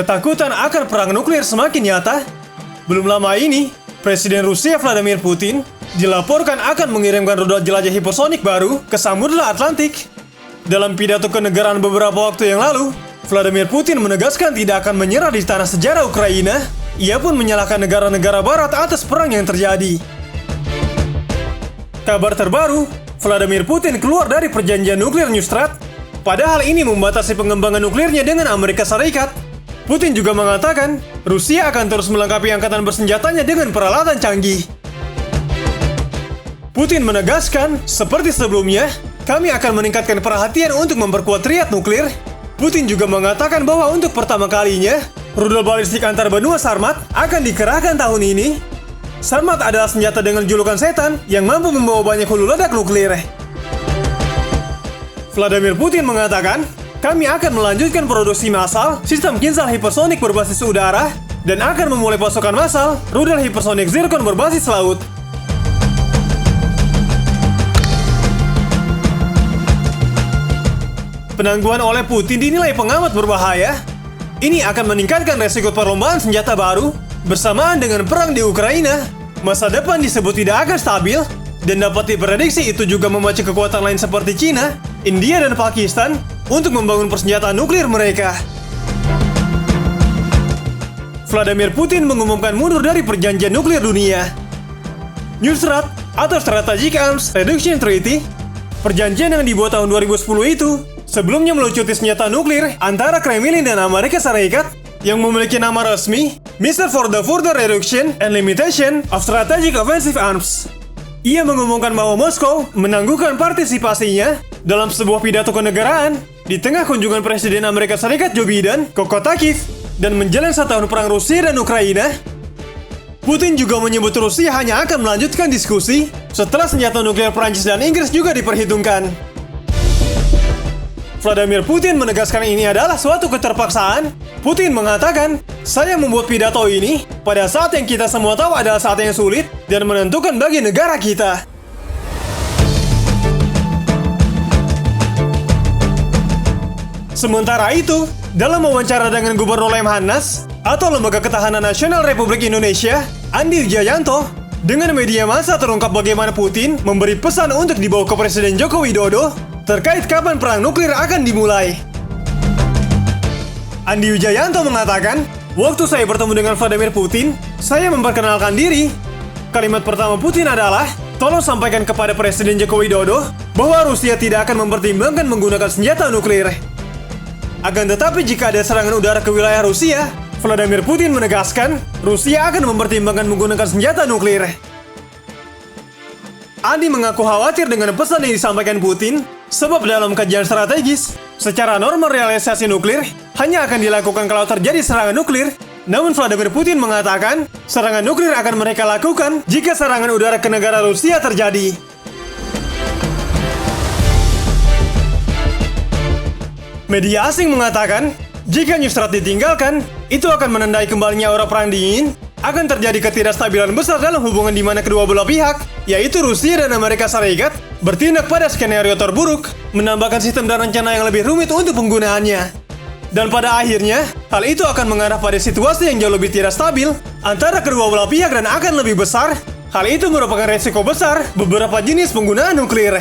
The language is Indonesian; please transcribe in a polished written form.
Ketakutan akan perang nuklir semakin nyata. Belum lama ini, Presiden Rusia Vladimir Putin dilaporkan akan mengirimkan rudal jelajah hipersonik baru ke Samudra Atlantik. Dalam pidato kenegaraan beberapa waktu yang lalu, Vladimir Putin menegaskan tidak akan menyerah di tanah sejarah Ukraina. Ia pun menyalahkan negara-negara barat atas perang yang terjadi. Kabar terbaru, Vladimir Putin keluar dari perjanjian nuklir New START. Padahal ini membatasi pengembangan nuklirnya dengan Amerika Serikat. Putin juga mengatakan, Rusia akan terus melengkapi angkatan bersenjatanya dengan peralatan canggih. Putin menegaskan, seperti sebelumnya, kami akan meningkatkan perhatian untuk memperkuat triad nuklir. Putin juga mengatakan bahwa untuk pertama kalinya, rudal balistik antar benua Sarmat akan dikerahkan tahun ini. Sarmat adalah senjata dengan julukan setan yang mampu membawa banyak hulu ledak nuklir. Vladimir Putin mengatakan, kami akan melanjutkan produksi massal sistem Kinzhal hipersonik berbasis udara dan akan memulai pasokan massal rudal hipersonik Zircon berbasis laut. Penangguhan oleh Putin dinilai pengamat berbahaya. Ini akan meningkatkan resiko perlombaan senjata baru bersamaan dengan perang di Ukraina. Masa depan disebut tidak akan stabil dan dapat diprediksi itu juga memacu kekuatan lain seperti China, India, dan Pakistan untuk membangun persenjataan nuklir mereka. Vladimir Putin mengumumkan mundur dari perjanjian nuklir dunia. New START atau Strategic Arms Reduction Treaty, perjanjian yang dibuat tahun 2010 itu sebelumnya melucuti senjata nuklir antara Kremlin dan Amerika Serikat yang memiliki nama resmi Mr. for the Further Reduction and Limitation of Strategic Offensive Arms. Ia mengumumkan bahwa Moskow menangguhkan partisipasinya dalam sebuah pidato kenegaraan di tengah kunjungan Presiden Amerika Serikat Joe Biden ke kota Kiev dan menjelang 1 tahun perang Rusia dan Ukraina. Putin juga menyebut Rusia hanya akan melanjutkan diskusi setelah senjata nuklir Prancis dan Inggris juga diperhitungkan. Vladimir Putin menegaskan ini adalah suatu keterpaksaan. Putin mengatakan, saya membuat pidato ini pada saat yang kita semua tahu adalah saat yang sulit dan menentukan bagi negara kita. Sementara itu, dalam wawancara dengan Gubernur Lemhanas atau Lembaga Ketahanan Nasional Republik Indonesia, Andi Wijayanto, dengan media massa terungkap bagaimana Putin memberi pesan untuk dibawa ke Presiden Joko Widodo terkait kapan perang nuklir akan dimulai. Andi Wijayanto mengatakan, waktu saya bertemu dengan Vladimir Putin, saya memperkenalkan diri. Kalimat pertama Putin adalah, tolong sampaikan kepada Presiden Joko Widodo bahwa Rusia tidak akan mempertimbangkan menggunakan senjata nuklir. Akan tetapi jika ada serangan udara ke wilayah Rusia, Vladimir Putin menegaskan, Rusia akan mempertimbangkan menggunakan senjata nuklir. Andi mengaku khawatir dengan pesan yang disampaikan Putin, sebab dalam kajian strategis, secara normal realisasi nuklir hanya akan dilakukan kalau terjadi serangan nuklir. Namun Vladimir Putin mengatakan, serangan nuklir akan mereka lakukan jika serangan udara ke negara Rusia terjadi. Media asing mengatakan, jika New START ditinggalkan, itu akan menandai kembalinya aura perang dingin. Akan terjadi ketidakstabilan besar dalam hubungan di mana kedua belah pihak, yaitu Rusia dan Amerika Serikat, bertindak pada skenario terburuk, menambahkan sistem dan rencana yang lebih rumit untuk penggunaannya. Dan pada akhirnya, hal itu akan mengarah pada situasi yang jauh lebih tidak stabil antara kedua belah pihak dan akan lebih besar. Hal itu merupakan resiko besar beberapa jenis penggunaan nuklir.